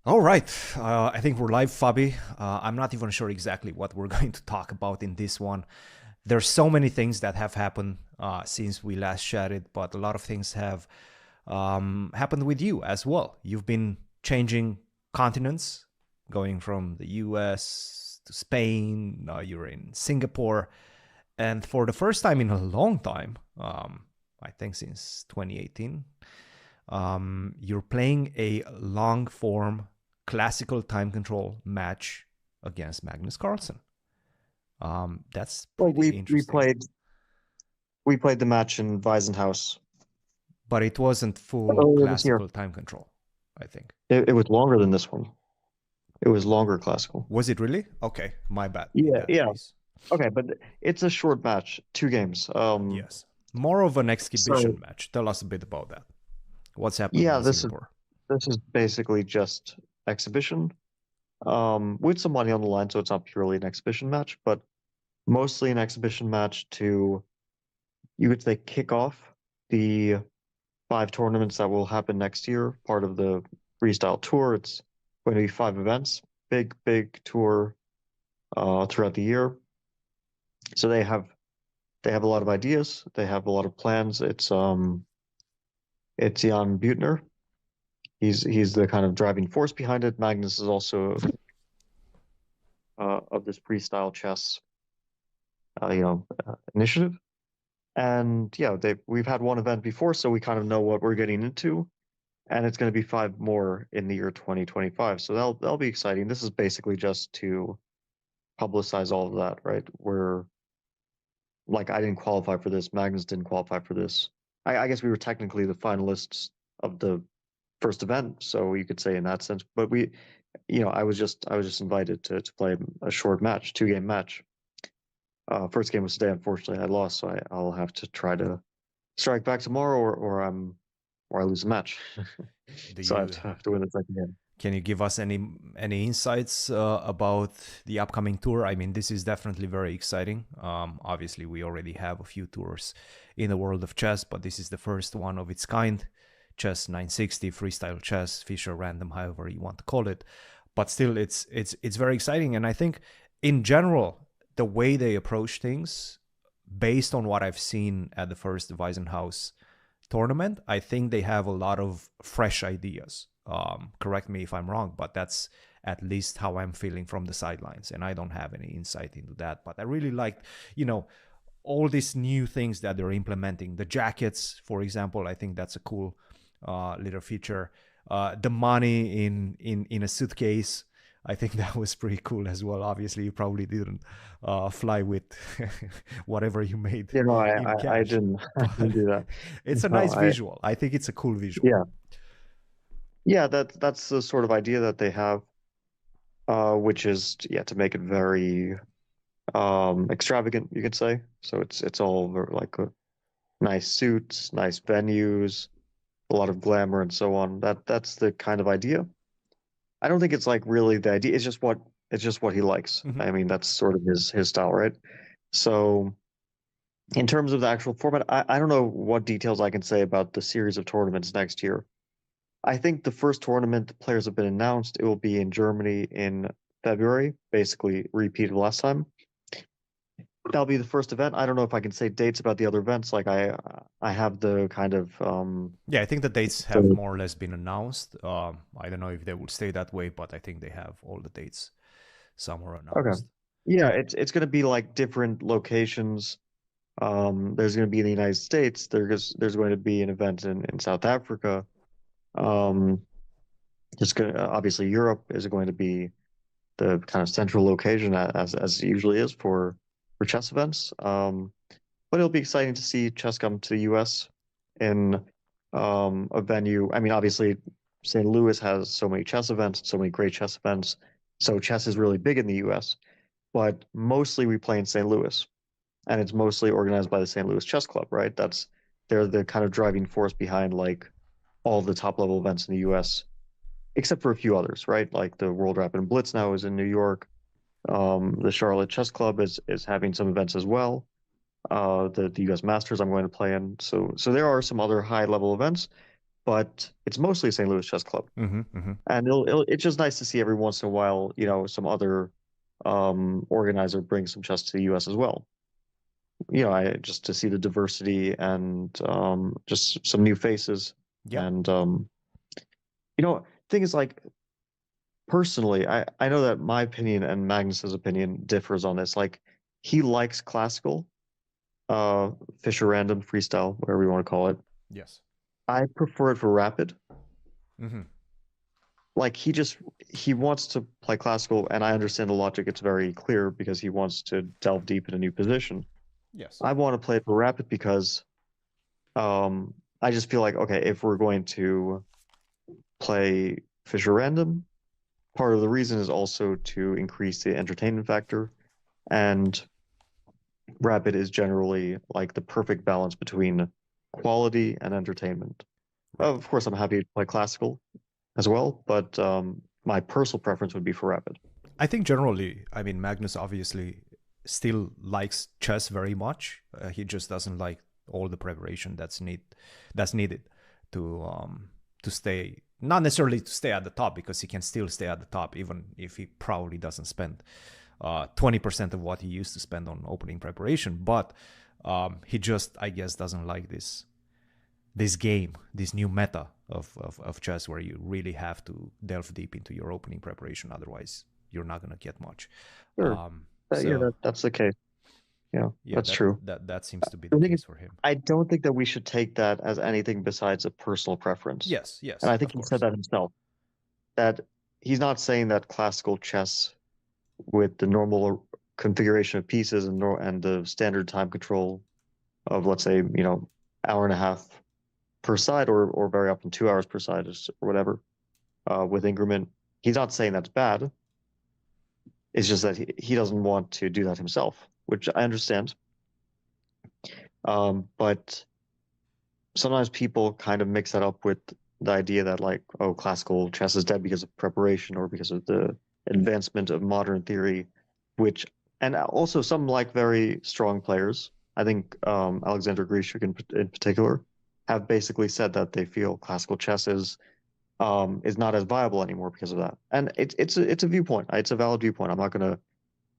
All right. I think we're live, Fabi. I'm not even sure exactly what we're going to talk about in this one. There's so many things that have happened since we last chatted, but a lot of things have happened with you as well. You've been changing continents, going from the US to Spain. Now you're in Singapore. And for the first time in a long time, I think since 2018, you're playing a long form classical time control match against Magnus Carlsen. That's Well, pretty interesting. we played the match in Weisenhaus But it wasn't full earlier this year. classical time control, I think. It was longer than this one. It was longer classical. Was it really? Okay, my bad in Yeah, that yeah. case. Okay, but it's a short match, 2 games. Yes. More of an So exhibition match. Tell us a bit about that. What's happening yeah, in Singapore? this is basically just exhibition, with some money on the line, so it's not purely an exhibition match, but mostly an exhibition match to, you could say, kick off the 5 tournaments that will happen next year, part of the Freestyle Tour. It's going to be 5 events, big tour throughout the year. So they have a lot of ideas. They have a lot of plans. It's Jan Butner. He's the kind of driving force behind it. Magnus is also of this freestyle chess initiative. And yeah, they we've had one event before, so we kind of know what we're getting into. And it's going to be 5 more in the year 2025. So that'll be exciting. This is basically just to publicize all of that, right? We're like, I didn't qualify for this. Magnus didn't qualify for this. I guess we were technically the finalists of the first event, so you could say in that sense. But I was just invited to play a short match, 2 game match. First game was today. Unfortunately, I lost, so I'll have to try to strike back tomorrow, or I lose the match. Do So I you have to win the second game. Can you give us any insights about the upcoming tour? I mean, this is definitely very exciting. Obviously, we already have a few tours in the world of chess, but this is the first one of its kind. Chess 960, Freestyle Chess, Fischer Random, however you want to call it. But still, it's very exciting, and I think in general the way they approach things, based on what I've seen at the first Weisenhaus tournament, I think they have a lot of fresh ideas. Correct me if I'm wrong, but that's at least how I'm feeling from the sidelines. And I don't have any insight into that. But I really liked, all these new things that they're implementing. The jackets, for example, I think that's a cool little feature. The money in a suitcase. I think that was pretty cool as well. Obviously, you probably didn't fly with whatever you made You know, I in I, I cash, didn't I but didn't do that. it's a No, nice visual. I think it's a cool visual. yeah, yeah. That's the sort of idea that they have, which is, yeah, to make it very extravagant, you could say. So it's all like nice suits, nice venues, a lot of glamour and so on. That's the kind of idea. I don't think it's like really the idea. It's just what he likes. Hmm. I mean, that's sort of his style, right? So in terms of the actual format, I don't know what details I can say about the series of tournaments next year. I think the first tournament, the players have been announced. It will be in Germany in February, basically repeat of last time. That'll be the first event. I don't know if I can say dates about the other events. Like I have the kind of Yeah, I think the dates have the more or less been announced. I don't know if they will stay that way, but I think they have all the dates somewhere okay. announced. Yeah, it's gonna be like different locations. There's gonna be in the United States. There's going to be an event in South Africa. Um, just gonna obviously Europe is going to be the kind of central location, as it usually is for chess events. But it'll be exciting to see chess come to the US in a venue. I mean, obviously, St. Louis has so many chess events, so many great chess events. So chess is really big in the US, but mostly we play in St. Louis, and it's mostly organized by the St. Louis Chess Club, right? They're the kind of driving force behind like all the top level events in the US, except for a few others, right? Like the World Rapid and Blitz now is in New York. The Charlotte Chess Club is having some events as well. The US Masters I'm going to play in. So there are some other high level events, but it's mostly St. Louis Chess Club. And it's just nice to see every once in a while, some other organizer bring some chess to the US as well. Just to see the diversity and just some new faces. Yeah. And thing is like personally, I know that my opinion and Magnus's opinion differs on this. Like he likes classical, Fischer random, freestyle, whatever you want to call it. Yes. I prefer it for rapid. Mm-hmm. Like he wants to play classical, and I understand the logic. It's very clear because he wants to delve deep in a new position. Yes. I want to play it for rapid because I just feel like, okay, if we're going to play Fisher random, part of the reason is also to increase the entertainment factor, and rapid is generally like the perfect balance between quality and entertainment. Right. Of course, I'm happy to play classical as well, but my personal preference would be for rapid. I think generally, I mean, Magnus obviously still likes chess very much. He just doesn't like all the preparation that's needed to stay, not necessarily to stay at the top, because he can still stay at the top even if he probably doesn't spend 20% of what he used to spend on opening preparation. But he just, I guess, doesn't like this game, this new meta of chess, where you really have to delve deep into your opening preparation. Otherwise, you're not going to get much. Sure. So That's the case. Yeah, yeah, that's true. that seems to be The the thing is, case for him. I don't think that we should take that as anything besides a personal preference. Yes, And yes, I think of he said course. that himself, that he's not saying that classical chess with the normal configuration of pieces and the standard time control of, let's say, hour and a half per side, or very often 2 hours per side, or whatever, with increment. He's not saying that's bad. It's just that he doesn't want to do that himself, which I understand. But sometimes people kind of mix that up with the idea that, like, oh, classical chess is dead because of preparation or because of the advancement of modern theory, which, and also some like very strong players, I think Alexander Grishuk in particular, have basically said that they feel classical chess is not as viable anymore because of that. And it's a viewpoint. It's a valid viewpoint. I'm not gonna,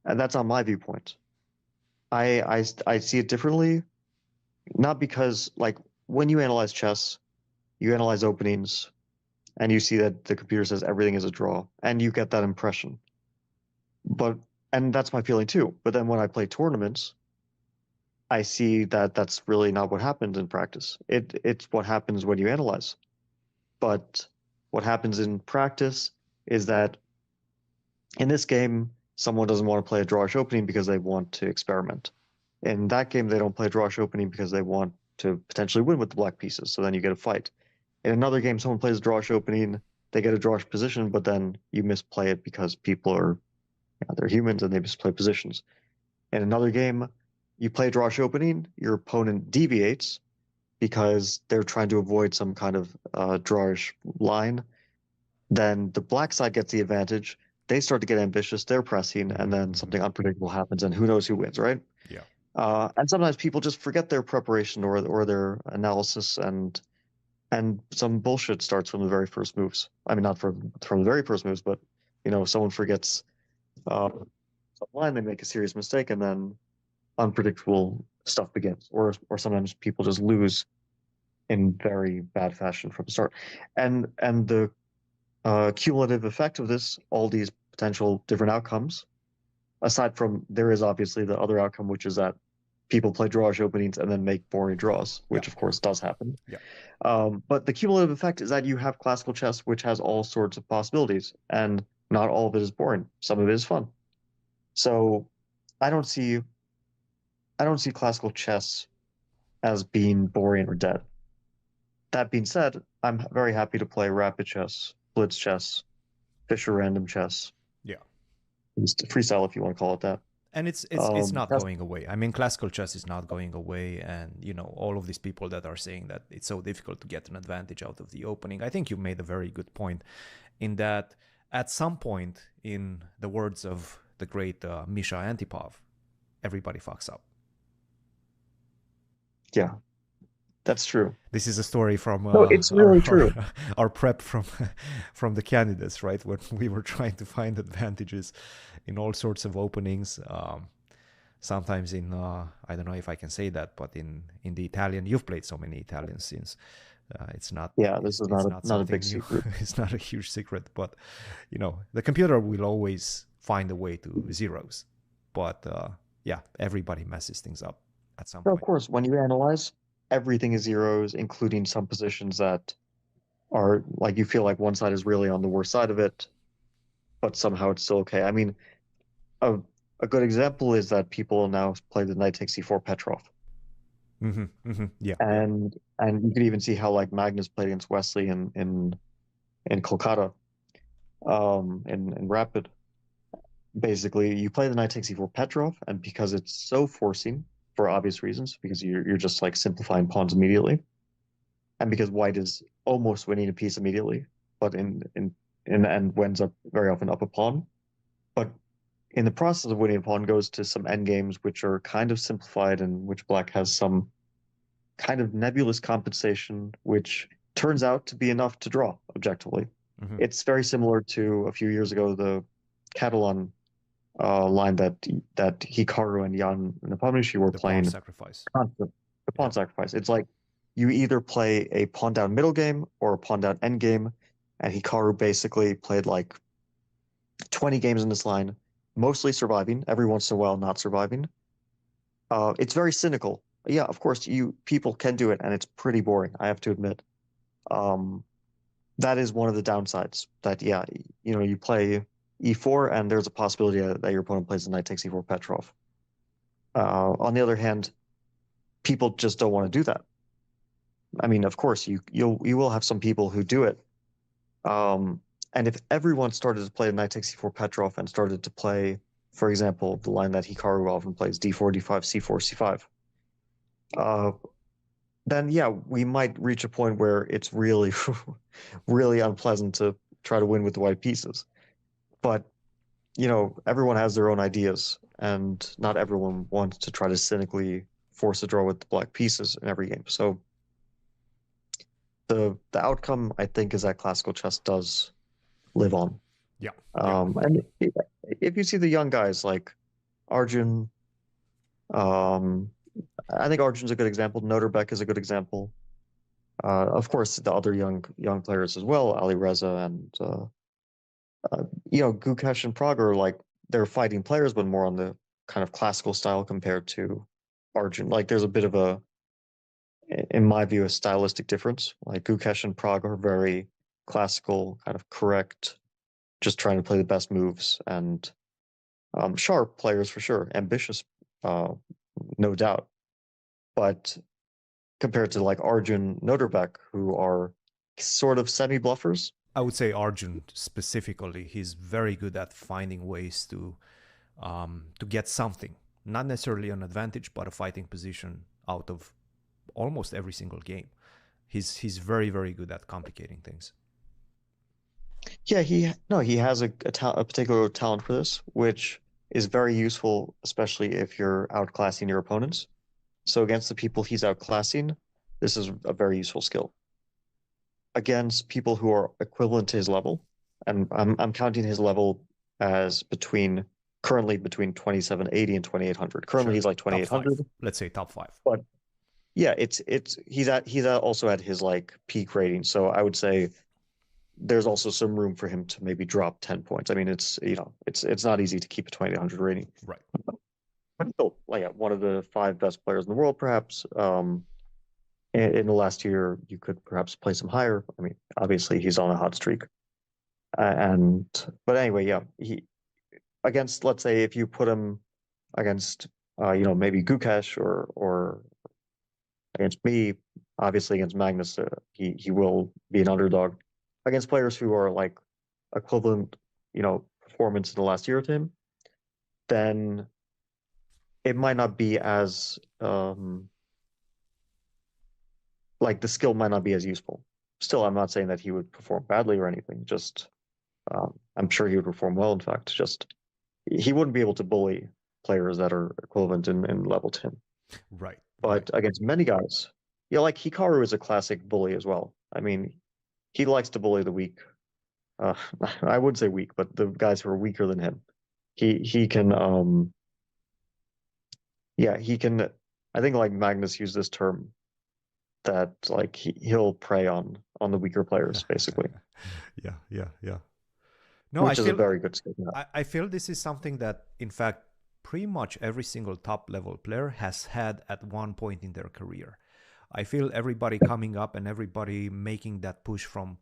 and that's not my viewpoint. I see it differently, not because, like, when you analyze chess, you analyze openings and you see that the computer says everything is a draw, and you get that impression. But and that's my feeling too. But then when I play tournaments, I see that that's really not what happens in practice. It's what happens when you analyze. But what happens in practice is that in this game, someone doesn't want to play a drawish opening because they want to experiment. In that game, they don't play a drawish opening because they want to potentially win with the black pieces. So then you get a fight. In another game, someone plays a drawish opening, they get a drawish position, but then you misplay it because people are, they're humans and they misplay positions. In another game, you play a drawish opening, your opponent deviates because they're trying to avoid some kind of drawish line. Then the black side gets the advantage. They start to get ambitious, they're pressing, and then something unpredictable happens, and who knows who wins, right? Yeah. And sometimes people just forget their preparation or their analysis, and some bullshit starts from the very first moves. I mean, not from the very first moves, but someone forgets some line, they make a serious mistake, and then unpredictable stuff begins. Or sometimes people just lose in very bad fashion from the start. And the cumulative effect of this, all these potential different outcomes, aside from, there is obviously the other outcome, which is that people play drawish openings and then make boring draws, which Yeah. of course does happen. Yeah. But the cumulative effect is that you have classical chess, which has all sorts of possibilities, and not all of it is boring. Some of it is fun. So I don't see classical chess as being boring or dead. That being said, I'm very happy to play rapid chess, blitz chess, Fischer random chess, Yeah. freestyle, if you want to call it that. And it's not That's going away. I mean, classical chess is not going away, and all of these people that are saying that it's so difficult to get an advantage out of the opening. I think you made a very good point in that at some point, in the words of the great Misha Antipov, everybody fucks up. yeah. That's true. This is a story from No, it's really true. our prep from from the candidates, right? When we were trying to find advantages in all sorts of openings. Sometimes in I don't know if I can say that, but in the Italian, you've played so many Italian scenes. It's not Yeah, this is it's not not a something big new. secret. It's not a huge secret, but the computer will always find a way to zeros. But yeah, everybody messes things up at some So of point. course, when you analyze, everything is zeros, including some positions that are like you feel like one side is really on the worst side of it, but somehow it's still okay. I mean, a a good example is that people now play the knight takes c4 Petrov, Yeah, yeah. and you can even see how like Magnus played against Wesley in Kolkata, in Rapid. Basically, you play the knight takes c4 Petrov, and because it's so forcing for obvious reasons, because you're just like simplifying pawns immediately, and because white is almost winning a piece immediately, but in the end ends up very often up a pawn. But in the process of winning a pawn goes to some endgames which are kind of simplified and which black has some kind of nebulous compensation, which turns out to be enough to draw objectively. Hmm. It's very similar to a few years ago the Catalan line that Hikaru and Jan Nepomucci were The pawn playing sacrifice. constant, the Yeah. pawn sacrifice. It's like you either play a pawn down middle game or a pawn down end game, and Hikaru basically played like 20 games in this line, mostly surviving, every once in a while not surviving. It's very cynical. Yeah, of course, you people can do it, and it's pretty boring, I have to admit. Um, that is one of the downsides. That yeah, you play e4, and there's a possibility that your opponent plays the knight takes e4 Petrov. On the other hand, people just don't want to do that. I mean, of course, you will have some people who do it. Um, and if everyone started to play knight takes c4 Petrov and started to play, for example, the line that Hikaru often plays, d4, d5, c4, c5, uh, then yeah, we might reach a point where it's really, really unpleasant to try to win with the white pieces. But everyone has their own ideas, and not everyone wants to try to cynically force a draw with the black pieces in every game. So the outcome, I think, is that classical chess does live on. Yeah. Yeah. And if you see the young guys like Arjun, um, I think Arjun's a good example. Noterbeck is a good example. Of course, the other young players as well, Ali Reza and Gukesh and Prague are like they're fighting players, but more on the kind of classical style compared to Arjun. Like there's a bit of in my view, a stylistic difference. Like Gukesh and Prague are very classical, kind of correct, just trying to play the best moves and sharp players for sure, ambitious, uh, no doubt. But compared to like Arjun Noterbeck, who are sort of semi bluffers. I would say Arjun specifically, he's very good at finding ways to get something, not necessarily an advantage, but a fighting position out of almost every single game. He's very very good at complicating things. Yeah, he has a particular talent for this, which is very useful, especially if you're outclassing your opponents. So against the people he's outclassing, this is a very useful skill. Against people who are equivalent to his level, and I'm counting his level as currently between 2780 and 2800. Currently Sure, he's like top 5. 2800, Let's say top 5. but yeah, he's also at his like peak rating. So I would say there's also some room for him to maybe drop 10 points. I mean, it's not easy to keep a 2800 rating, Right. but still, like yeah, one of the 5 best players in the world, perhaps. In the last year, you could perhaps place him higher. I mean, obviously he's on a hot streak, and but anyway, yeah, he against let's say if you put him against maybe Gukesh or against me, obviously against Magnus, he will be an underdog. Against players who are like equivalent, performance in the last year to him, then it might not be as like the skill might not be as useful. Still, I'm not saying that he would perform badly or anything. Just I'm sure he would perform well. In fact, just he wouldn't be able to bully players that are equivalent in level to him. Right. Right. But against many guys, yeah, like Hikaru is a classic bully as well. I mean, he likes to bully the weak. Uh, I wouldn't say weak, but the guys who are weaker than him. He can yeah, he can. I think like Magnus used this term that like he'll prey on the weaker players basically, Yeah, yeah, yeah. No, I which is a feel very good statement. I feel this is something that, in fact, pretty much every single top level player has had at one point in their career. I feel everybody coming up and everybody making that push from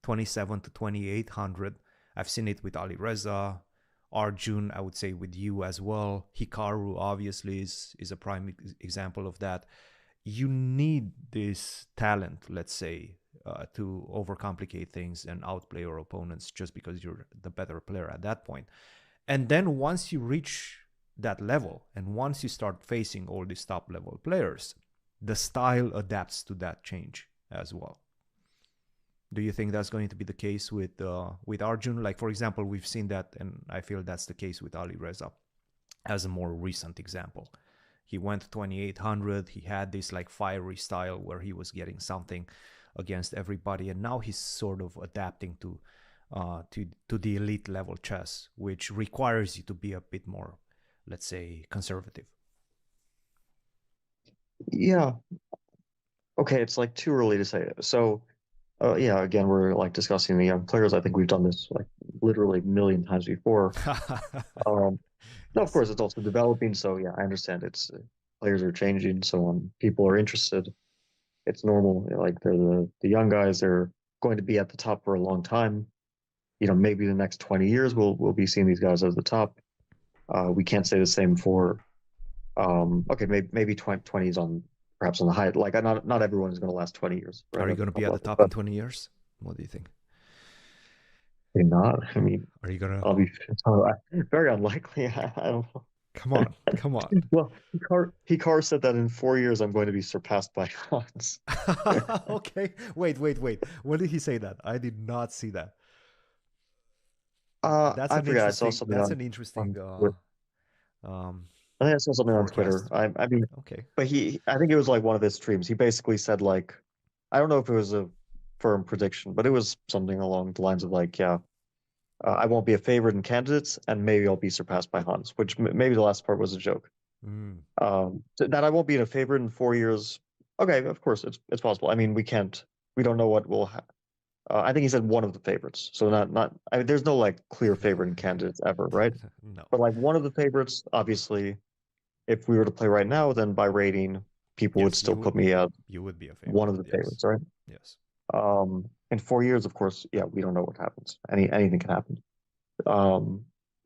27 to 2800. I've seen it with Ali Reza, Arjun, I would say with you as well. Hikaru obviously is a prime example of that. You need this talent, let's say, to overcomplicate things and outplay your opponents just because you're the better player at that point. And then once you reach that level and once you start facing all these top level players, the style adapts to that change as well. Do you think that's going to be the case with Arjun? Like, for example, we've seen that, and I feel that's the case with Ali Reza as a more recent example. He went 2800. He had this like fiery style where he was getting something against everybody, and now he's sort of adapting to the elite level chess, which requires you to be a bit more, let's say, conservative. Yeah. Okay, it's like too early to say. So, yeah, again, we're like discussing the young players. I think we've done this like literally a million times before. Um, no, of Yes. course, it's also developing. So, yeah, I understand. It's players are changing, so on. People are interested. It's normal. Like they're the young guys. They're going to be at the top for a long time. Maybe the next 20 years we'll be seeing these guys at the top. We can't say the same for okay, maybe 20 is on perhaps on the high. Like not everyone is going to last 20 years, Are right, you at the going to be top at the level, top in but 20 years? What do you think? maybe not. I mean, Are you going to? I'll be very unlikely. I don't know. Come on. Come on. Well, Hikaru said that in 4 years I'm going to be surpassed by Hans. Okay. Wait. When did he say that? I did not see that. That's I an forget. I saw interesting. something That's an interesting on Twitter. um, I think I saw something on Twitter. forecast. I mean, Okay. but I think it was like one of his streams. He basically said like, I don't know if it was a firm prediction, but it was something along the lines of like, yeah, I won't be a favorite in candidates, and maybe I'll be surpassed by Hans. Which maybe the last part was a joke. Mm. That I won't be in a favorite in 4 years. Okay, of course it's possible. I mean, we don't know what will. I think he said one of the favorites, so not. I mean, there's no like clear favorite in candidates ever, right? No. But like one of the favorites, obviously, if we were to play right now, then by rating, people would Yes, still put me at you would be a one favorite. of the Yes. favorites, right? Yes. In 4 years, of course, yeah, we don't know what happens. Anything can happen.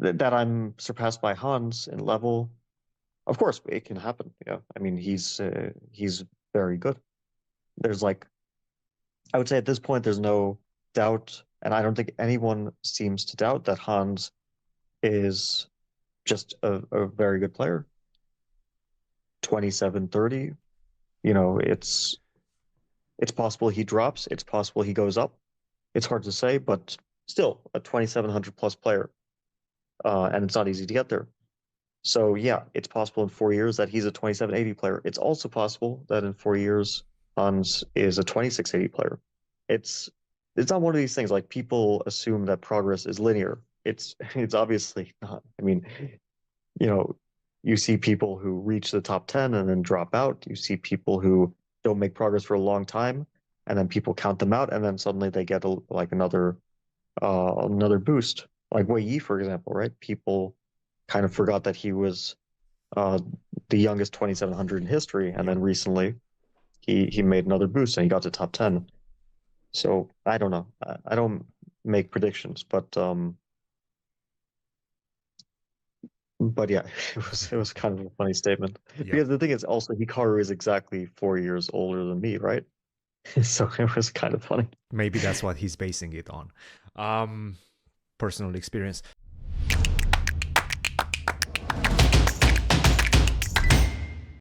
That I'm surpassed by Hans in level, of course, it can happen. Yeah, I mean, he's very good. There's like, I would say at this point, there's no doubt, and I don't think anyone seems to doubt that Hans is just a very good player. 27-30, it's possible he drops, it's possible he goes up. It's hard to say, but still a 2700 plus player, and it's not easy to get there. So yeah, it's possible in 4 years that he's a 2780 player. It's also possible that in 4 years Hans is a 2680 player. It's it's not one of these things like people assume that progress is linear. It's obviously not. I mean, you know, you see people who reach the top 10 and then drop out. You see people who don't make progress for a long time, and then people count them out, and then suddenly they get like another boost. Like Wei Yi, for example, right? People kind of forgot that he was uh, the youngest 2700 in history, and Yep. then recently he made another boost and he got to top 10. So I don't know. I don't make predictions, but yeah, it was kind of a funny statement Yep. because the thing is also Hikaru is exactly 4 years older than me, right? So it was kind of funny. Maybe that's what he's basing it on. Um, Personal experience.